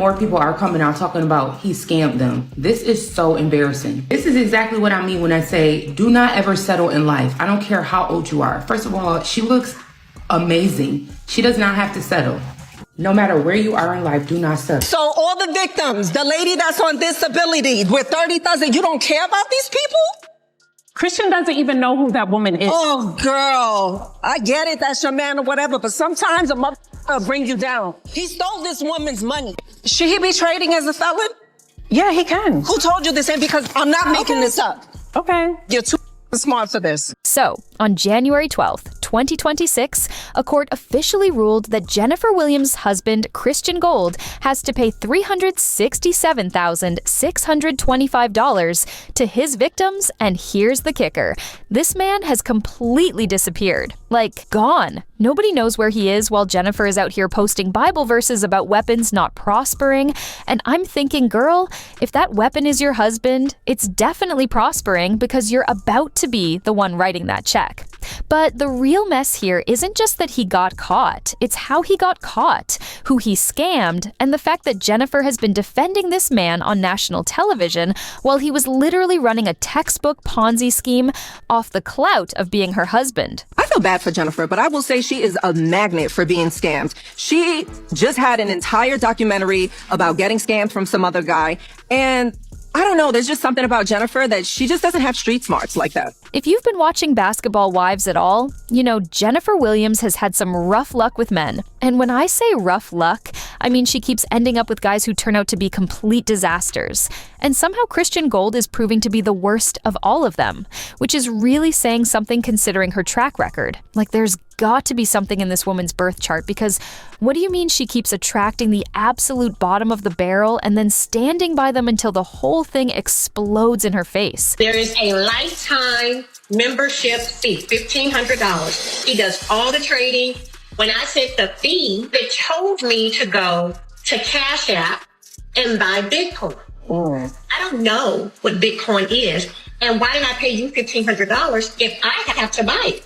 more people are coming out talking about he scammed them. This is so embarrassing. This is exactly what I mean when I say do not ever settle in life. I don't care how old you are. First of all, she looks amazing. She does not have to settle. No matter where you are in life, do not settle. So all the victims, the lady that's on disability with 30,000, you don't care about these people? Christian doesn't even know who that woman is. Oh, girl, I get it, that's your man or whatever, but sometimes a motherfucker brings you down. He stole this woman's money. Should he be trading as a felon? Yeah, he can. Who told you this? And because I'm not making this up. Okay. You're too smart for this. So, on January 12th, 2026, a court officially ruled that Jennifer Williams' husband, Christian Gold, has to pay $367,625 to his victims, and here's the kicker. This man has completely disappeared. Like, gone. Nobody knows where he is while Jennifer is out here posting Bible verses about weapons not prospering. And I'm thinking, girl, if that weapon is your husband, it's definitely prospering because you're about to be the one writing that check. But the real mess here isn't just that he got caught, it's how he got caught, who he scammed, and the fact that Jennifer has been defending this man on national television while he was literally running a textbook Ponzi scheme off the clout of being her husband. I feel bad for Jennifer, but I will say she is a magnet for being scammed. She just had an entire documentary about getting scammed from some other guy, and I don't know, there's just something about Jennifer that she just doesn't have street smarts like that. If you've been watching Basketball Wives at all, you know Jennifer Williams has had some rough luck with men. And when I say rough luck, I mean she keeps ending up with guys who turn out to be complete disasters. And somehow Christian Gold is proving to be the worst of all of them, which is really saying something considering her track record. Like, there's got to be something in this woman's birth chart, because what do you mean she keeps attracting the absolute bottom of the barrel and then standing by them until the whole thing explodes in her face? There is a lifetime membership fee, $1,500. He does all the trading. When I said the fee, they told me to go to Cash App and buy Bitcoin. I don't know what Bitcoin is. And why did I pay you $1,500 if I have to buy it?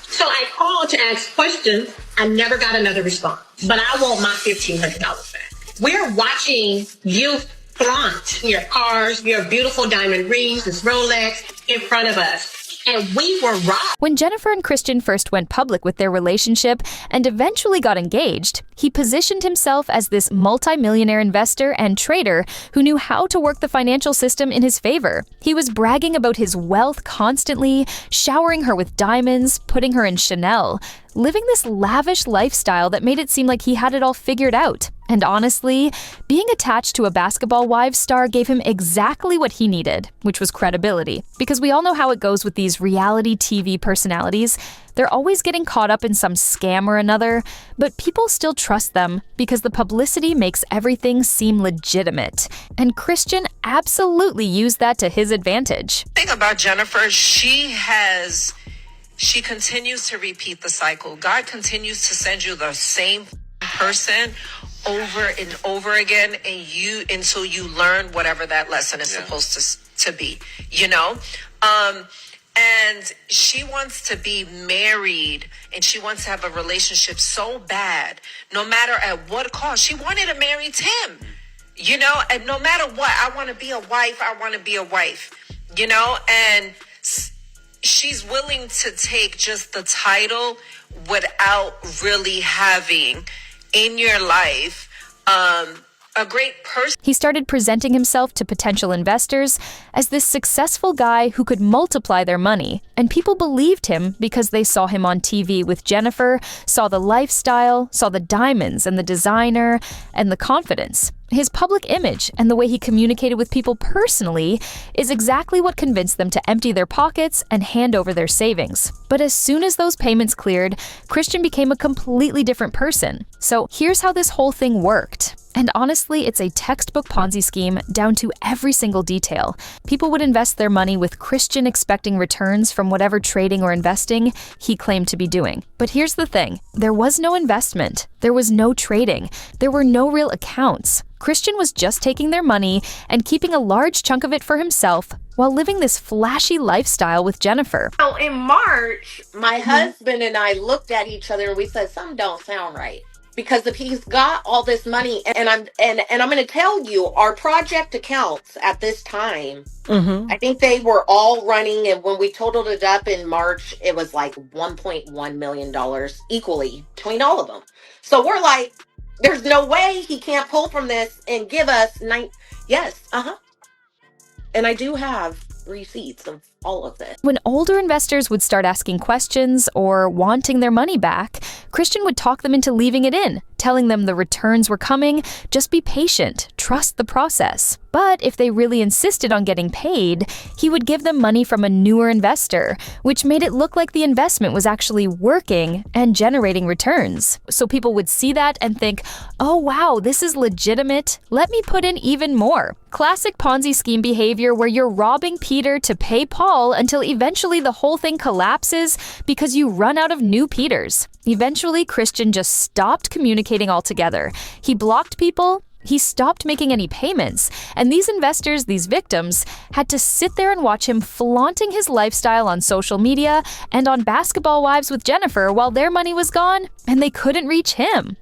So I called to ask questions. I never got another response, but I want my $1,500 back. We're watching you flaunt your cars, your beautiful diamond rings, this Rolex in front of us. And we were robbed. When Jennifer and Christian first went public with their relationship and eventually got engaged, he positioned himself as this multimillionaire investor and trader who knew how to work the financial system in his favor. He was bragging about his wealth constantly, showering her with diamonds, putting her in Chanel, living this lavish lifestyle that made it seem like he had it all figured out. And honestly, being attached to a Basketball Wives star gave him exactly what he needed, which was credibility. Because we all know how it goes with these reality TV personalities. They're always getting caught up in some scam or another, but people still trust them because the publicity makes everything seem legitimate. And Christian absolutely used that to his advantage. The thing about Jennifer, she continues to repeat the cycle. God continues to send you the same person over and over again, and until you learn whatever that lesson is supposed to be, you know? And she wants to be married, and she wants to have a relationship so bad, no matter at what cost. She wanted to marry Tim, you know, and no matter what, I want to be a wife, you know, and she's willing to take just the title without really having in your life a great person. He started presenting himself to potential investors as this successful guy who could multiply their money. And people believed him because they saw him on TV with Jennifer, saw the lifestyle, saw the diamonds and the designer and the confidence. His public image and the way he communicated with people personally is exactly what convinced them to empty their pockets and hand over their savings. But as soon as those payments cleared, Christian became a completely different person. So here's how this whole thing worked. And honestly, it's a textbook Ponzi scheme down to every single detail. People would invest their money with Christian expecting returns from whatever trading or investing he claimed to be doing. But here's the thing. There was no investment. There was no trading. There were no real accounts. Christian was just taking their money and keeping a large chunk of it for himself while living this flashy lifestyle with Jennifer. So in March, my husband and I looked at each other and we said, something don't sound right. because if he's got all this money, and I'm going to tell you, our project accounts at this time, I think they were all running, and when we totaled it up in March, it was like $1.1 million equally between all of them. So we're like, there's no way he can't pull from this and give us yes, and I do have receipts of all of this. When older investors would start asking questions or wanting their money back, Christian would talk them into leaving it in, telling them the returns were coming, just be patient, trust the process. But if they really insisted on getting paid, he would give them money from a newer investor, which made it look like the investment was actually working and generating returns. So people would see that and think, oh wow, this is legitimate, let me put in even more. Classic Ponzi scheme behavior where you're robbing Peter to pay Paul until eventually the whole thing collapses because you run out of new Peters. Eventually, Christian just stopped communicating altogether. He blocked people, he stopped making any payments, and these investors, these victims, had to sit there and watch him flaunting his lifestyle on social media and on Basketball Wives with Jennifer while their money was gone and they couldn't reach him.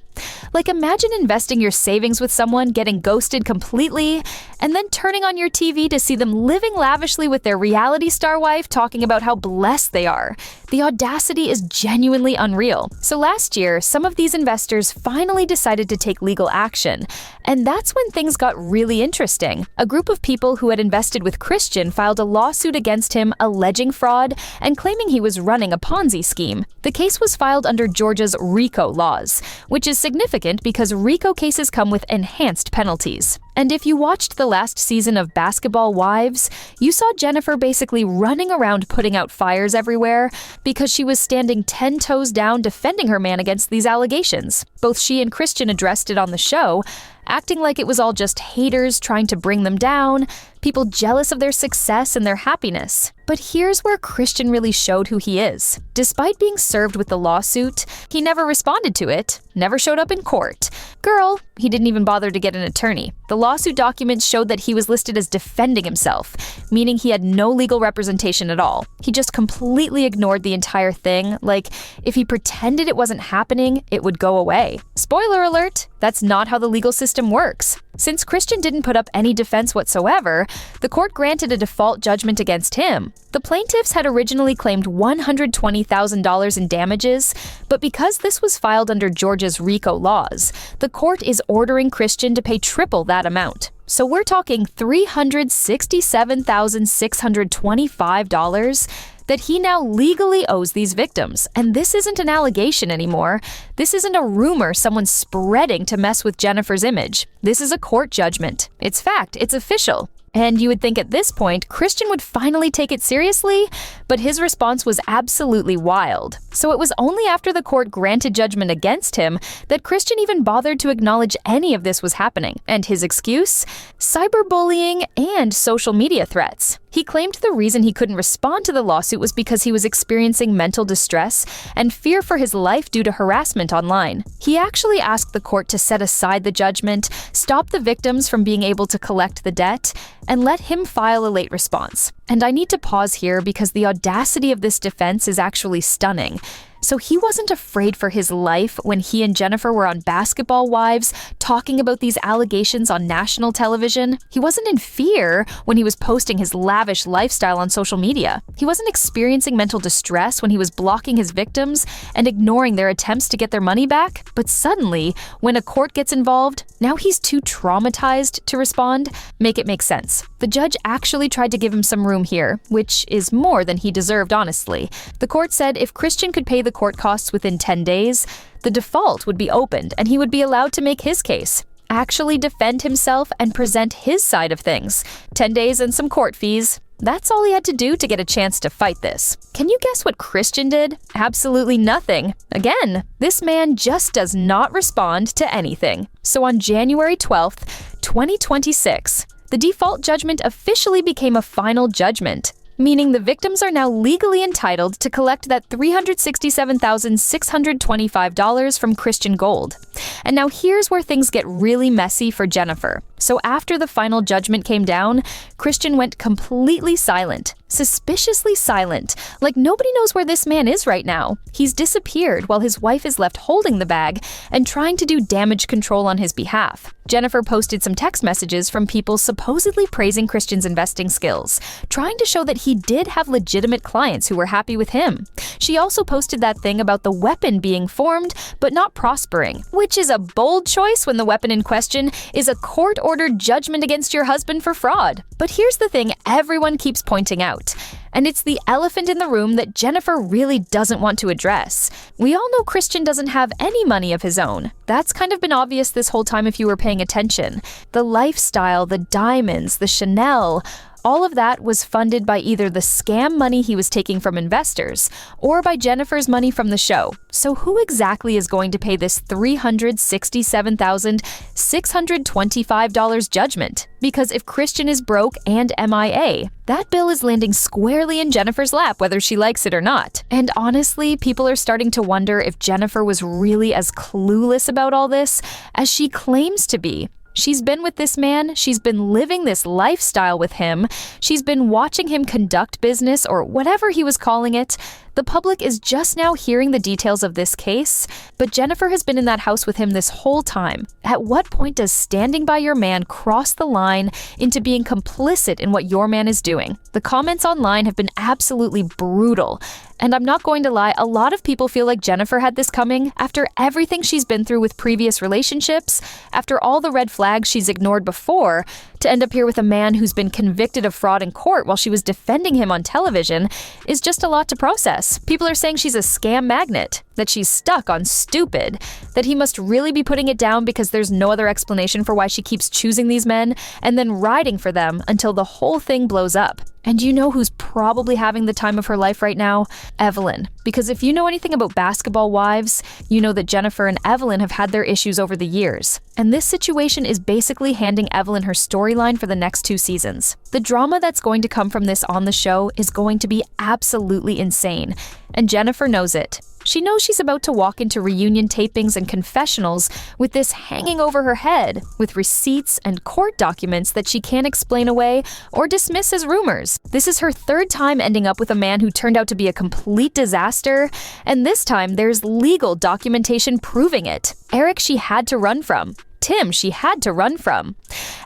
Like, imagine investing your savings with someone, getting ghosted completely, and then turning on your TV to see them living lavishly with their reality star wife talking about how blessed they are. The audacity is genuinely unreal. So last year, some of these investors finally decided to take legal action, and that's when things got really interesting. A group of people who had invested with Christian filed a lawsuit against him alleging fraud and claiming he was running a Ponzi scheme. The case was filed under Georgia's RICO laws, which is significant because RICO cases come with enhanced penalties. And if you watched the last season of Basketball Wives, you saw Jennifer basically running around putting out fires everywhere because she was standing 10 toes down defending her man against these allegations. Both she and Christian addressed it on the show, acting like it was all just haters trying to bring them down, people jealous of their success and their happiness. But here's where Christian really showed who he is. Despite being served with the lawsuit, he never responded to it, never showed up in court. Girl, he didn't even bother to get an attorney. The lawsuit documents showed that he was listed as defending himself, meaning he had no legal representation at all. He just completely ignored the entire thing, like if he pretended it wasn't happening, it would go away. Spoiler alert, that's not how the legal system works. Since Christian didn't put up any defense whatsoever, the court granted a default judgment against him. The plaintiffs had originally claimed $120,000 in damages, but because this was filed under Georgia's RICO laws, the court is ordering Christian to pay triple that amount. So we're talking $367,625 that he now legally owes these victims. And this isn't an allegation anymore. This isn't a rumor someone's spreading to mess with Jennifer's image. This is a court judgment. It's fact. It's official. And you would think at this point, Christian would finally take it seriously, but his response was absolutely wild. So it was only after the court granted judgment against him that Christian even bothered to acknowledge any of this was happening. And his excuse? Cyberbullying and social media threats. He claimed the reason he couldn't respond to the lawsuit was because he was experiencing mental distress and fear for his life due to harassment online. He actually asked the court to set aside the judgment, stop the victims from being able to collect the debt, and let him file a late response. And I need to pause here because the audacity of this defense is actually stunning. So he wasn't afraid for his life when he and Jennifer were on Basketball Wives talking about these allegations on national television. He wasn't in fear when he was posting his lavish lifestyle on social media. He wasn't experiencing mental distress when he was blocking his victims and ignoring their attempts to get their money back. But suddenly, when a court gets involved, now he's too traumatized to respond. Make it make sense. The judge actually tried to give him some room here, which is more than he deserved, honestly. The court said if Christian could pay the court costs within 10 days, the default would be opened and he would be allowed to make his case, actually defend himself and present his side of things. 10 days and some court fees. That's all he had to do to get a chance to fight this. Can you guess what Christian did? Absolutely nothing. Again, this man just does not respond to anything. So on January 12th, 2026, the default judgment officially became a final judgment, meaning the victims are now legally entitled to collect that $367,625 from Christian Gold. And now here's where things get really messy for Jennifer. So after the final judgment came down, Christian went completely silent, suspiciously silent, like nobody knows where this man is right now. He's disappeared while his wife is left holding the bag and trying to do damage control on his behalf. Jennifer posted some text messages from people supposedly praising Christian's investing skills, trying to show that he did have legitimate clients who were happy with him. She also posted that thing about the weapon being formed but not prospering, which is a bold choice when the weapon in question is a court-ordered judgment against your husband for fraud. But here's the thing everyone keeps pointing out, and it's the elephant in the room that Jennifer really doesn't want to address. We all know Christian doesn't have any money of his own. That's kind of been obvious this whole time if you were paying attention. The lifestyle, the diamonds, the Chanel, all of that was funded by either the scam money he was taking from investors or by Jennifer's money from the show. So who exactly is going to pay this $367,625 judgment? Because if Christian is broke and MIA, that bill is landing squarely in Jennifer's lap whether she likes it or not. And honestly, people are starting to wonder if Jennifer was really as clueless about all this as she claims to be. She's been with this man, she's been living this lifestyle with him, she's been watching him conduct business or whatever he was calling it. The public is just now hearing the details of this case, but Jennifer has been in that house with him this whole time. At what point does standing by your man cross the line into being complicit in what your man is doing? The comments online have been absolutely brutal. And I'm not going to lie, a lot of people feel like Jennifer had this coming after everything she's been through with previous relationships, after all the red flags she's ignored before, to end up here with a man who's been convicted of fraud in court while she was defending him on television is just a lot to process. People are saying she's a scam magnet, that she's stuck on stupid, that he must really be putting it down because there's no other explanation for why she keeps choosing these men and then riding for them until the whole thing blows up. And you know who's probably having the time of her life right now? Evelyn. Because if you know anything about basketball wives, you know that Jennifer and Evelyn have had their issues over the years. And this situation is basically handing Evelyn her storyline for the next 2 seasons. The drama that's going to come from this on the show is going to be absolutely insane. And Jennifer knows it. She knows she's about to walk into reunion tapings and confessionals with this hanging over her head, with receipts and court documents that she can't explain away or dismiss as rumors. This is her 3rd time ending up with a man who turned out to be a complete disaster, and this time there's legal documentation proving it. Eric she had to run from. Tim she had to run from.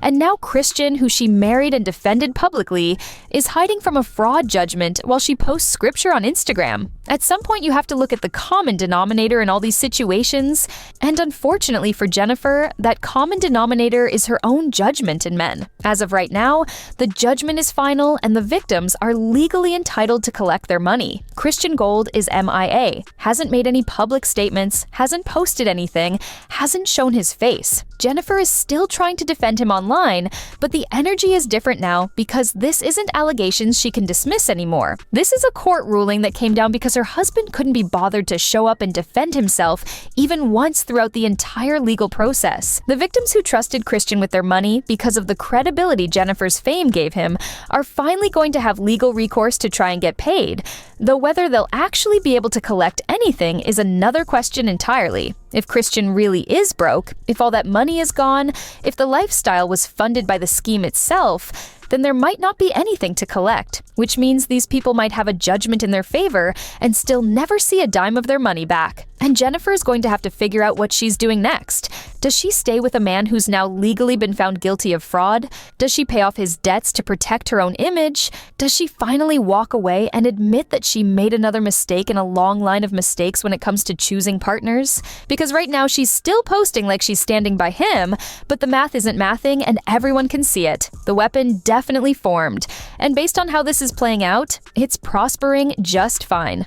And now Christian, who she married and defended publicly, is hiding from a fraud judgment while she posts scripture on Instagram. At some point, you have to look at the common denominator in all these situations, and unfortunately for Jennifer, that common denominator is her own judgment in men. As of right now, the judgment is final and the victims are legally entitled to collect their money. Christian Gold is MIA, hasn't made any public statements, hasn't posted anything, hasn't shown his face. Jennifer is still trying to defend him online, but the energy is different now because this isn't allegations she can dismiss anymore. This is a court ruling that came down because her husband couldn't be bothered to show up and defend himself even once throughout the entire legal process. The victims who trusted Christian with their money because of the credibility Jennifer's fame gave him are finally going to have legal recourse to try and get paid, though whether they'll actually be able to collect anything is another question entirely. If Christian really is broke, if all that money is gone, if the lifestyle was funded by the scheme itself, then there might not be anything to collect, which means these people might have a judgment in their favor and still never see a dime of their money back. And Jennifer is going to have to figure out what she's doing next. Does she stay with a man who's now legally been found guilty of fraud? Does she pay off his debts to protect her own image? Does she finally walk away and admit that she made another mistake in a long line of mistakes when it comes to choosing partners? Because right now she's still posting like she's standing by him, but the math isn't mathing and everyone can see it. The weapon definitely formed. And based on how this is playing out, it's prospering just fine.